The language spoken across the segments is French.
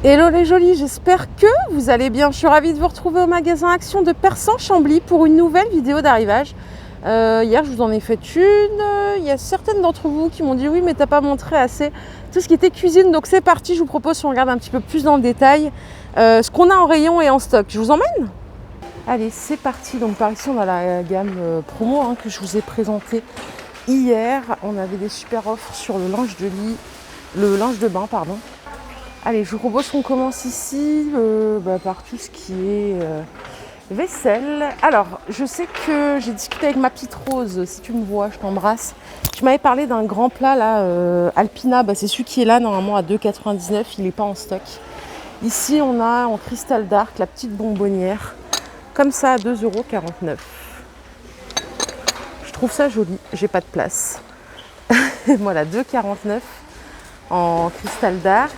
Hello les jolis, j'espère que vous allez bien. Je suis ravie de vous retrouver au magasin Action de Persan-Chambly pour une nouvelle vidéo d'arrivage. Hier je vous en ai fait une, il y a certaines d'entre vous qui m'ont dit oui mais t'as pas montré assez tout ce qui était cuisine, donc c'est parti, je vous propose qu'on regarde un petit peu plus dans le détail ce qu'on a en rayon et en stock. Je vous emmène? Allez, c'est parti. Donc par ici on a la gamme promo que je vous ai présentée hier. On avait des super offres sur le linge de lit, le linge de bain pardon. Allez, je vous propose qu'on commence ici par tout ce qui est vaisselle. Alors, je sais que j'ai discuté avec ma petite Rose, si tu me vois, je t'embrasse. Tu m'avais parlé d'un grand plat là, Alpina, c'est celui qui est là normalement à 2,99 €, il n'est pas en stock. Ici, on a en cristal dark la petite bonbonnière, comme ça à 2,49 €. Je trouve ça joli, j'ai pas de place. Voilà, 2,49 € en cristal dark.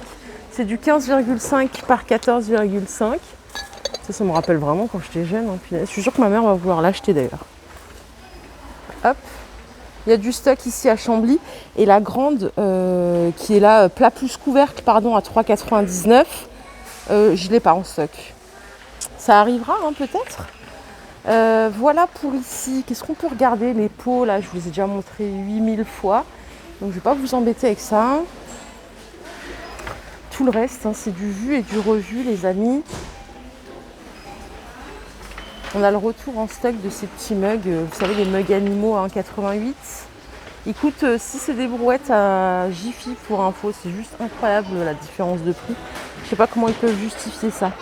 C'est du 15,5 par 14,5. Ça me rappelle vraiment quand j'étais jeune. Je suis sûre que ma mère va vouloir l'acheter d'ailleurs. Hop. Il y a du stock ici à Chambly. Et la grande qui est là, plat plus couvercle, pardon, à 3,99 €. Je ne l'ai pas en stock. Ça arrivera peut-être. Voilà pour ici. Qu'est-ce qu'on peut regarder? Les pots, là, je vous ai déjà montré 8000 fois. Donc je ne vais pas vous embêter avec ça. Tout le reste, c'est du vu et du revu, les amis. On a le retour en stock de ces petits mugs, vous savez, les mugs animaux à 1,88 €. Ils coûtent, si c'est des brouettes à Jiffy pour info, c'est juste incroyable la différence de prix. Je ne sais pas comment ils peuvent justifier ça.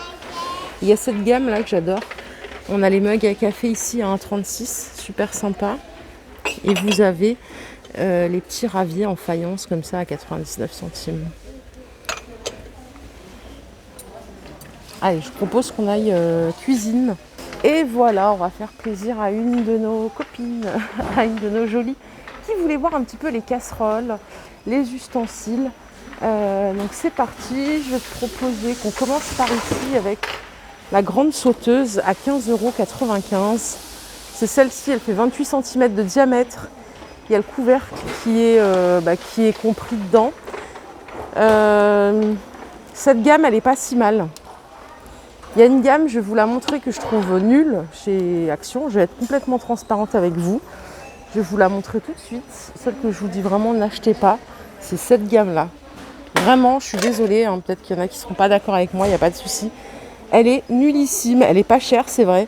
Il y a cette gamme là que j'adore. On a les mugs à café ici à 1,36 €, super sympa. Et vous avez les petits raviers en faïence comme ça à 99 centimes. Allez, je propose qu'on aille cuisine. Et voilà, on va faire plaisir à une de nos copines, à une de nos jolies, qui voulait voir un petit peu les casseroles, les ustensiles. Donc c'est parti, je vais te proposer qu'on commence par ici avec la grande sauteuse à 15,95 €. C'est celle-ci, elle fait 28 cm de diamètre. Il y a le couvercle qui est compris dedans. Cette gamme, elle n'est pas si mal. Il y a une gamme, je vais vous la montrer, que je trouve nulle chez Action. Je vais être complètement transparente avec vous. Je vais vous la montrer tout de suite. Celle que je vous dis vraiment n'achetez pas, c'est cette gamme-là. Vraiment, je suis désolée, peut-être qu'il y en a qui ne seront pas d'accord avec moi, il n'y a pas de souci. Elle est nullissime, elle n'est pas chère, c'est vrai.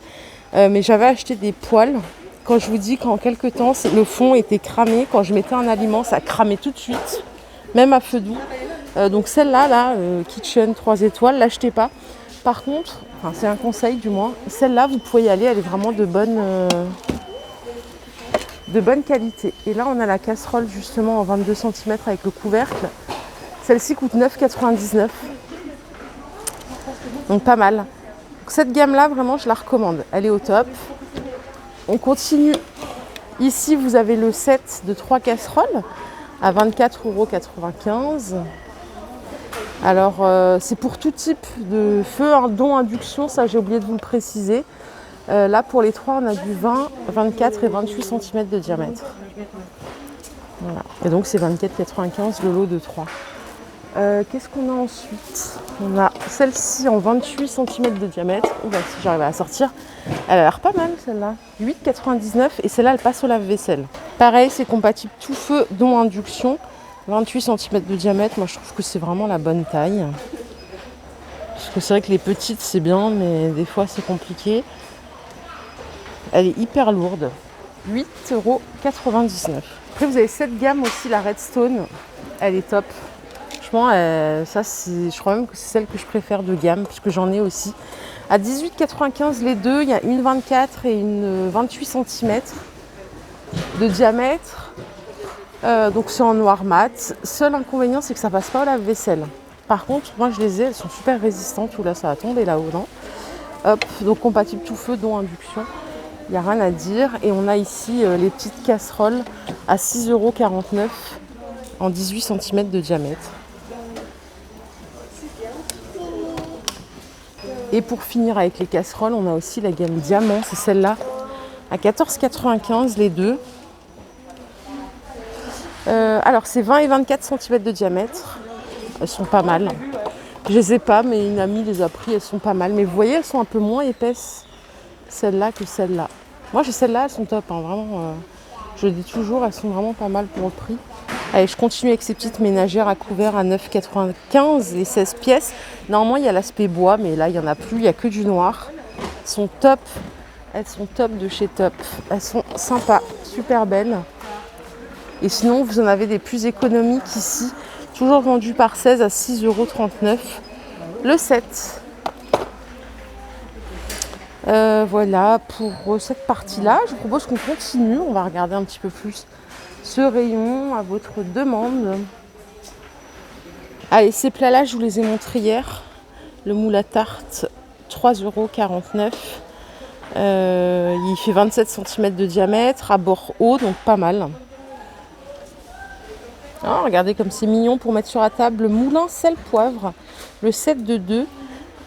Mais j'avais acheté des poêles. Quand je vous dis qu'en quelques temps, le fond était cramé. Quand je mettais un aliment, ça cramait tout de suite, même à feu doux. Donc celle-là, Kitchen 3 étoiles, l'achetez pas. Par contre, c'est un conseil du moins, celle-là vous pouvez y aller, elle est vraiment de bonne qualité. Et là on a la casserole justement en 22 cm avec le couvercle. Celle-ci coûte 9,99 €. Donc pas mal. Donc, cette gamme-là vraiment je la recommande, elle est au top. On continue. Ici vous avez le set de 3 casseroles à 24,95 €. Alors c'est pour tout type de feu, dont induction, ça j'ai oublié de vous le préciser. Là pour les 3 on a du 20, 24 et 28 cm de diamètre. Voilà. Et donc c'est 24,95 € le lot de 3. Qu'est-ce qu'on a ensuite? On a celle-ci en 28 cm de diamètre. Oula, si j'arrive à la sortir. Elle a l'air pas mal celle-là. 8,99 € et celle-là elle passe au lave-vaisselle. Pareil, c'est compatible tout feu, dont induction. 28 cm de diamètre, moi je trouve que c'est vraiment la bonne taille. Parce que c'est vrai que les petites c'est bien, mais des fois c'est compliqué. Elle est hyper lourde. 8,99 €. Après vous avez cette gamme aussi, la Redstone. Elle est top. Franchement, je crois même que c'est celle que je préfère de gamme, puisque j'en ai aussi. À 18,95 € les deux, il y a une 24 et une 28 cm de diamètre. Donc c'est en noir mat. Seul inconvénient c'est que ça passe pas au lave-vaisselle. Par contre moi je les ai, elles sont super résistantes. Ouh là ça va tomber là-haut, non? Hop, donc compatible tout feu dont induction. Il n'y a rien à dire. Et on a ici les petites casseroles à 6,49 € en 18 cm de diamètre. Et pour finir avec les casseroles, on a aussi la gamme diamant, c'est celle-là, à 14,95 € les deux. Alors c'est 20 et 24 cm de diamètre. Elles sont pas mal. Je les ai pas, mais une amie les a pris, elles sont pas mal. Mais vous voyez, elles sont un peu moins épaisses, celles-là, que celles-là. Moi, j'ai celles-là, elles sont top, hein, vraiment. Je le dis toujours, elles sont vraiment pas mal pour le prix. Allez, je continue avec ces petites ménagères à couvert à 9,95 les 16 pièces. Normalement, il y a l'aspect bois, mais là, il n'y en a plus, il n'y a que du noir. Elles sont top. Elles sont top de chez Top. Elles sont sympas, super belles. Et sinon, vous en avez des plus économiques ici. Toujours vendues par 16 à 6,39 € le 7. Voilà pour cette partie-là. Je vous propose qu'on continue. On va regarder un petit peu plus ce rayon à votre demande. Allez, ces plats-là, je vous les ai montrés hier. Le moule à tarte, 3,49 €. Il fait 27 cm de diamètre, à bord haut, donc pas mal. Ah, regardez comme c'est mignon pour mettre sur la table. Le moulin sel poivre, le 7 de 2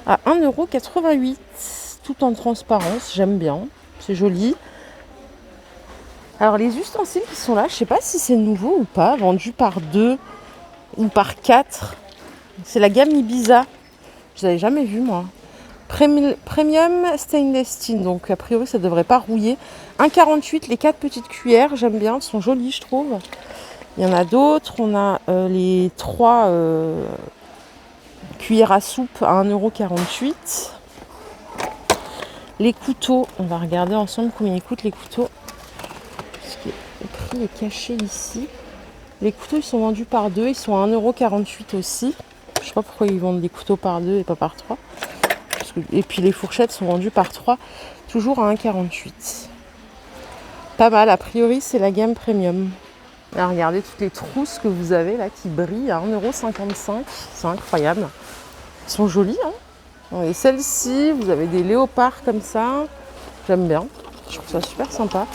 à 1,88 €, tout en transparence. J'aime bien, c'est joli. Alors les ustensiles qui sont là, je ne sais pas si c'est nouveau ou pas, vendus par 2 ou par 4. C'est la gamme Ibiza. Je n'avais jamais vu moi. Premium stainless steel, donc a priori ça ne devrait pas rouiller. 1,48 les 4 petites cuillères, j'aime bien, elles sont jolies je trouve. Il y en a d'autres, on a les 3 cuillères à soupe à 1,48 €. Les couteaux, on va regarder ensemble combien ils coûtent les couteaux. Parce que le prix est caché ici. Les couteaux ils sont vendus par 2, ils sont à 1,48 € aussi. Je sais pas pourquoi ils vendent des couteaux par 2 et pas par 3. Et puis les fourchettes sont vendues par 3, toujours à 1,48 €. Pas mal, a priori c'est la gamme premium. Là, regardez toutes les trousses que vous avez là qui brillent à 1,55 €. C'est incroyable. Elles sont jolies, hein. Et celles-ci, vous avez des léopards comme ça. J'aime bien. Je trouve ça super sympa.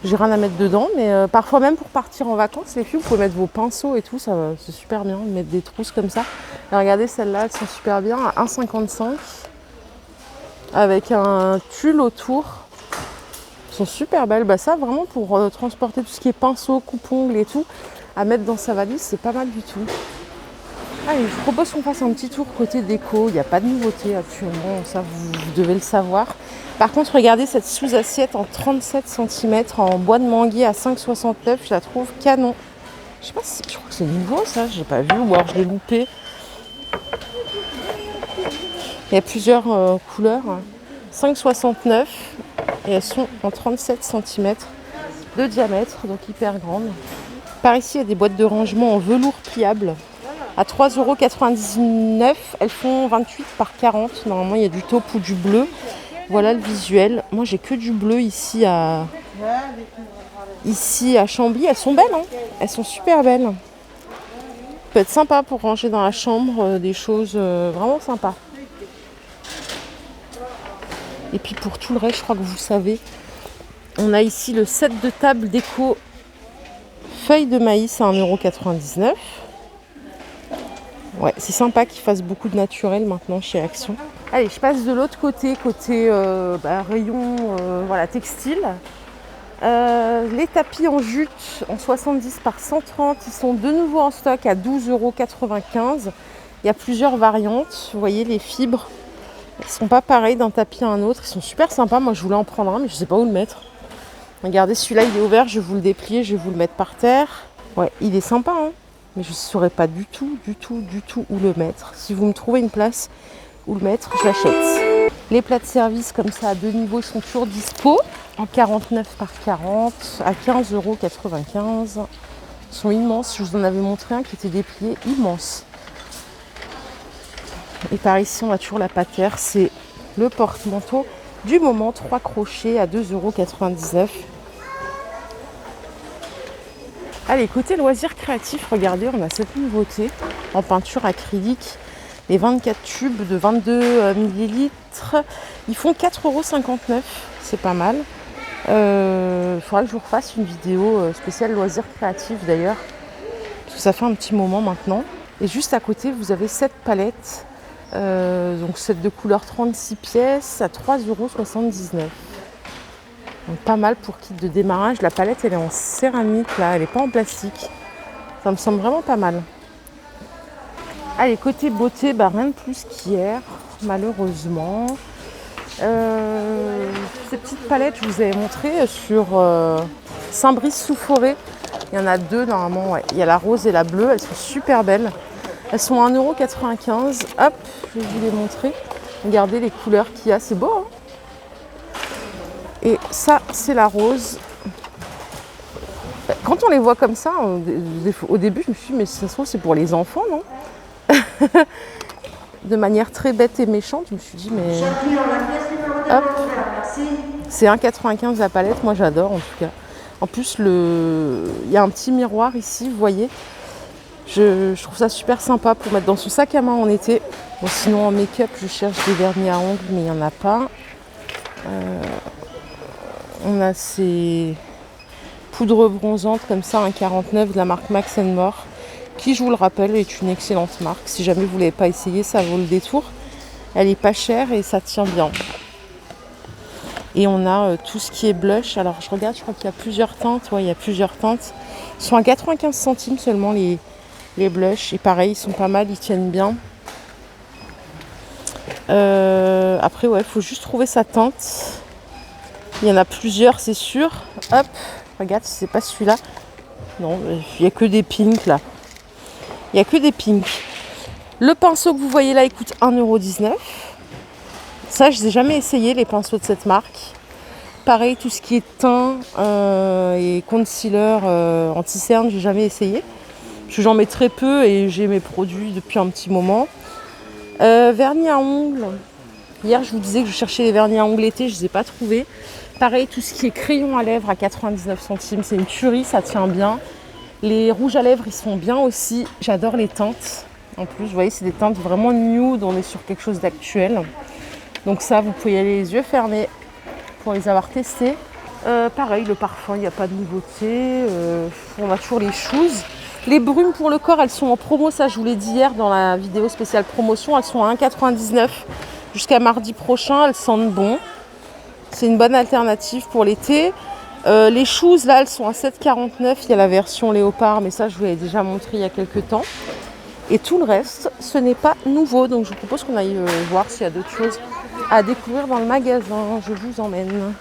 J'ai rien à mettre dedans, mais parfois même pour partir en vacances, les filles, vous pouvez mettre vos pinceaux et tout, ça c'est super bien de mettre des trousses comme ça. Et regardez celles-là, elles sont super bien à 1,55 € avec un tulle autour. Elles sont super belles. Bah ça, vraiment pour transporter tout ce qui est pinceau, coupe-ongles et tout, à mettre dans sa valise, c'est pas mal du tout. Allez, je vous propose qu'on fasse un petit tour côté déco. Il n'y a pas de nouveauté actuellement, ça vous devez le savoir. Par contre, regardez cette sous-assiette en 37 cm en bois de manguier à 5,69 €. Je la trouve canon. Je sais pas si, je crois que c'est nouveau ça, j'ai pas vu ou alors je l'ai loupé. Il y a plusieurs couleurs. 5,69 € et elles sont en 37 cm de diamètre, donc hyper grandes. Par ici, il y a des boîtes de rangement en velours pliable à 3,99 €. Elles font 28 par 40. Normalement, il y a du taupe ou du bleu. Voilà le visuel. Moi, j'ai que du bleu ici à Chambly. Elles sont belles, hein. Elles sont super belles. Ça peut être sympa pour ranger dans la chambre des choses vraiment sympas. Et puis pour tout le reste, je crois que vous savez, on a ici le set de table déco feuilles de maïs à 1,99 €. Ouais, c'est sympa qu'ils fassent beaucoup de naturel maintenant chez Action. Allez, je passe de l'autre côté rayon voilà, textile. Les tapis en jute en 70 par 130, ils sont de nouveau en stock à 12,95 €. Il y a plusieurs variantes. Vous voyez les fibres, elles sont pas pareilles d'un tapis à un autre. Ils sont super sympas. Moi, je voulais en prendre un, mais je sais pas où le mettre. Regardez, celui-là, il est ouvert. Je vais vous le déplier. Je vais vous le mettre par terre. Ouais, il est sympa, hein. Mais je ne saurais pas du tout où le mettre. Si vous me trouvez une place où le mettre, je l'achète. Les plats de service comme ça à 2 niveaux sont toujours dispo en 49 par 40 à 15,95 €. Ils sont immenses. Je vous en avais montré un qui était déplié, immense. Et par ici, on a toujours la patère. C'est le porte-manteau du moment, 3 crochets à 2,99 €. Allez, côté loisirs créatifs, regardez, on a cette nouveauté en peinture acrylique. Les 24 tubes de 22 ml. Ils font 4,59 €. C'est pas mal. Il faudra que je vous refasse une vidéo spéciale loisirs créatifs d'ailleurs. Parce que ça fait un petit moment maintenant. Et juste à côté, vous avez cette palette. Donc cette de couleur 36 pièces à 3,79 €. Donc pas mal pour kit de démarrage. La palette, elle est en céramique là, elle n'est pas en plastique. Ça me semble vraiment pas mal. Allez, côté beauté, bah, rien de plus qu'hier, malheureusement. Ces petites palettes, je vous avais montré sur Saint-Brice-sous-Forêt. Il y en a deux normalement, ouais. Il y a la rose et la bleue, elles sont super belles. Elles sont à 1,95 €. Hop, je vais vous les montrer. Regardez les couleurs qu'il y a, c'est beau, hein. Et ça, c'est la rose. Quand on les voit comme ça, au début, je me suis dit, mais ça se trouve, c'est pour les enfants, non? De manière très bête et méchante, je me suis dit, mais... Hop. C'est 1,95 € la palette, moi j'adore en tout cas. En plus, il y a un petit miroir ici, vous voyez. Je trouve ça super sympa pour mettre dans son sac à main en été. Bon, sinon en make-up, je cherche des vernis à ongles, mais il n'y en a pas. On a ces poudres bronzantes comme ça, 1,49 € de la marque Max & More, qui, je vous le rappelle, est une excellente marque. Si jamais vous ne l'avez pas essayé, ça vaut le détour. Elle est pas chère et ça tient bien. Et on a tout ce qui est blush. Alors je regarde, je crois qu'il y a plusieurs teintes. Ouais, il y a plusieurs teintes. Ils sont à 95 centimes seulement les blushs. Et pareil, ils sont pas mal, ils tiennent bien. Après, ouais, il faut juste trouver sa teinte. Il y en a plusieurs, c'est sûr. Hop, regarde si c'est pas celui-là. Non, il n'y a que des pinks là. Il n'y a que des pinks. Le pinceau que vous voyez là, il coûte 1,19 €. Ça, je ne les ai jamais essayé, les pinceaux de cette marque. Pareil, tout ce qui est teint et concealer anti-cerne, je n'ai jamais essayé. Parce que j'en mets très peu et j'ai mes produits depuis un petit moment. Vernis à ongles. Hier, je vous disais que je cherchais les vernis à ongles été, je ne les ai pas trouvés. Pareil, tout ce qui est crayon à lèvres à 99 centimes, c'est une tuerie, ça tient bien. Les rouges à lèvres, ils sont bien aussi. J'adore les teintes. En plus, vous voyez, c'est des teintes vraiment nude, on est sur quelque chose d'actuel. Donc ça, vous pouvez y aller les yeux fermés pour les avoir testés. Pareil, le parfum, il n'y a pas de nouveauté. On a toujours les shoes. Les brumes pour le corps, elles sont en promo. Ça, je vous l'ai dit hier dans la vidéo spéciale promotion. Elles sont à 1,99 € jusqu'à mardi prochain. Elles sentent bon. C'est une bonne alternative pour l'été. Les shoes, là, elles sont à 7,49 €. Il y a la version léopard, mais ça, je vous l'ai déjà montré il y a quelques temps. Et tout le reste, ce n'est pas nouveau. Donc, je vous propose qu'on aille voir s'il y a d'autres choses à découvrir dans le magasin. Je vous emmène.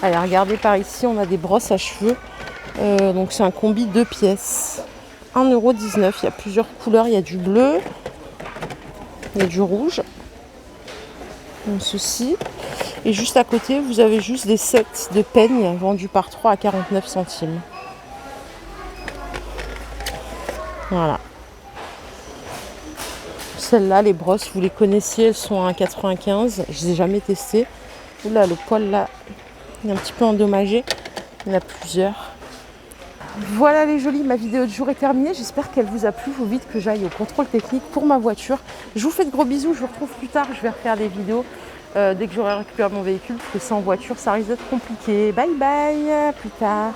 Allez, regardez par ici, on a des brosses à cheveux. Donc, c'est un combi 2 pièces. 1,19 €. Il y a plusieurs couleurs. Il y a du bleu. Il y a du rouge. Comme ceci. Et juste à côté, vous avez juste des sets de peignes vendus par 3 à 49 centimes. Voilà. Celles-là, les brosses, vous les connaissiez, elles sont à 1,95 €. Je ne les ai jamais testées. Oula, le poil là, il est un petit peu endommagé. Il y en a plusieurs. Voilà les jolis, ma vidéo de jour est terminée. J'espère qu'elle vous a plu. Il faut vite que j'aille au contrôle technique pour ma voiture. Je vous fais de gros bisous. Je vous retrouve plus tard. Je vais refaire des vidéos dès que j'aurai récupéré mon véhicule. Parce que sans voiture, ça risque d'être compliqué. Bye bye, à plus tard.